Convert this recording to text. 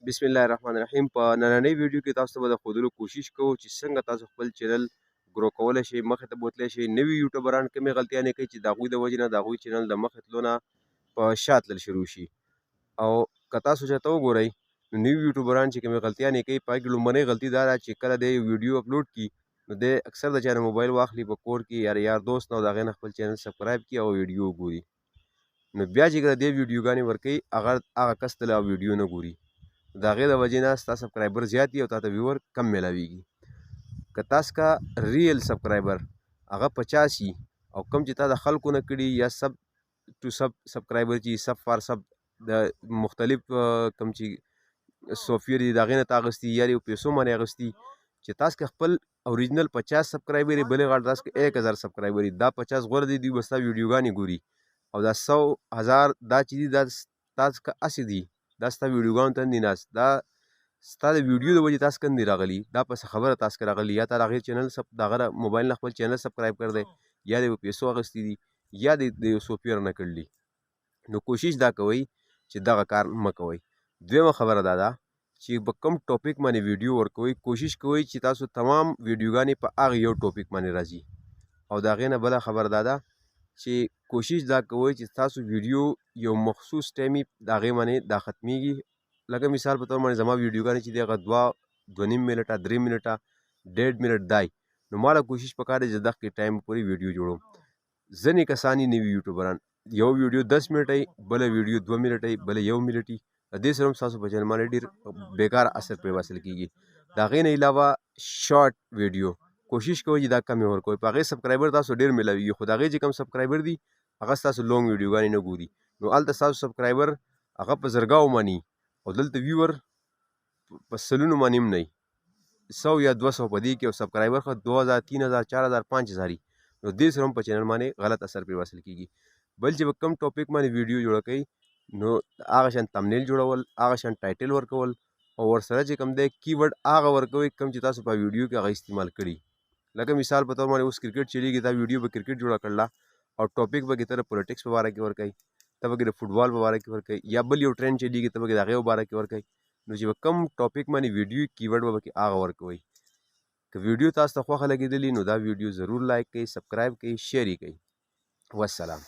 बिस्मिल्लाहिर्रहमानिर्रहीम। په نننۍ ویډیو کې تاسو ته به د ښودلو کوشش کوو چې څنګه تاسو خپل چینل ګرو کولی شئ، مخې ته بوتلی شئ. نوي یوټیوبران کومې غلطیانې کوي چې د هغوی د وجې نه د هغوی چینل د مخې تلو نه په شا تلل شروع شي. او که تاسو چېرته وګورئ نو نوي یوټیوبران چې کومې غلطیانې کوي، په هغې کې لومړنۍ غلطي دا ده چې کله دی ویډیو اپلوډ کړي نو دی اکثر د چا نه موبایل واخلي په کور کې یا یار دوست نه، او د هغې نه خپل چینل سبسکرایب کړي او ویډیو وګوري. نو بیا چې کله دی ویډیوګانې ورکوي هغه کس ته ویډیو نه ګوري، د هغې د وجې نه ستا سبسکرایبر زیات دي او تا ته ویور کم میلاویږي. که تاسو کا ریل سبسکرایبر هغه 50 وي او کم چې تا د خلکو نه کړي یا سب ټو سب سبسکرایبر چې سب فار سب د مختلف کم چې سافټویر دي د هغې نه تا اخیستي یا د پیسو باندې اخیستي، چې تاسو که خپل اوریجنل 50 سبسکرایبر یې بلې غاړه تاسو که 1000 سبسکرایبر یي، دا 50 غوره دي، دوی به ستا ویډیوګانې ګوري. او دا 100,000 دا چې دي دا تاسو که هسې دي دا ستا ویډیوګانو ته نه دي ناست، دا ستا د ویډیو د وجې تاسو که نه دي راغلي، دا په څه خبره تاسو که راغلي، یا تا د هغې چینل د هغه موبایل نه خپل چینل سبسکرایب کړی دی یا د پیسو اخیستي دي یا د یو سافټویر نه کړلي. نو کوشش دا کوئ چې دغه کار مه کوئ. دویمه خبره دا ده چې په کوم ټاپک باندې ویډیو ورکوئ، کوشش کوئ چې تاسو تمام ویډیوګانې په هغه یو ټاپک باندې راځي. او د هغې نه بله خبره دا ده چې کوشش دا کوئ چې تاسو ویډیو یو مخصوص ټایم د هغې باندې دا ختمیږي. لکه مثال په طور باندې زما ویډیوګانې چې دي هغه 2.5 منټه 3 منټه 1.5 منټ دی، نو ما له کوشش پکار دی چې دغه ټایم پورې ویډیو جوړوم. ځینې کسان یې نوي یوټیوبران یو ویډیو 10 منټه یي، بله ویډیو 2 منټه یي، بله 1 منټ یي، د دې سره هم ستاسو په چینل باندې ډېر بیکار اثر پرې واصل کېږي. د هغې نه علاوه شارټ ویډیو کوشش کوئ چې دا کمې ورکوئ، په هغې سبسکرایبر تاسو ډېر میلاویږي، خو د هغې چې کوم سبسکرایبر دي هغه ستاسو لونګ ویډیوګانې نه ګوري، نو هلته ستاسو سبسکرایبر هغه په زرګاو باندې او دلته ویور په سلونو باندې هم نه وي، 100 یا 200 په دې کې، او سبسکرایبر خو 2000 3000 4000 5000 وي، نو دې سره هم په چینل باندې غلط اثر پرې واصل کېږي. بل چې په کوم ټاپک باندې ویډیو جوړه کوئ نو هغه شان تمنیل جوړول، هغه شان ټایټل ورکول، او ورسره چې کوم دی کیورډ هغه ورکوئ کوم چې تاسو په ویډیو کې هغه استعمال کړي. لکه مثال په طور باندې اوس کرکټ چلیږي، دا ویډیو به کرکټ جوړه کړله او ټاپک به کې ته د پولیټکس په باره کې ورکوئ، ته به کې د فوټبال په باره کې ورکوئ، یا بل یو ټرینډ چلیږي ته به کې د هغې په باره کې ورکوئ. نو چې په کوم ټاپک باندې ویډیو کیورډ به کې هغه ورکوئ. که ویډیو تاسو ته خوښه لګېدلي نو دا ویډیو ضرور لایک کړئ، سبسکرایب کړئ، شیر یې کړئ. والسلام.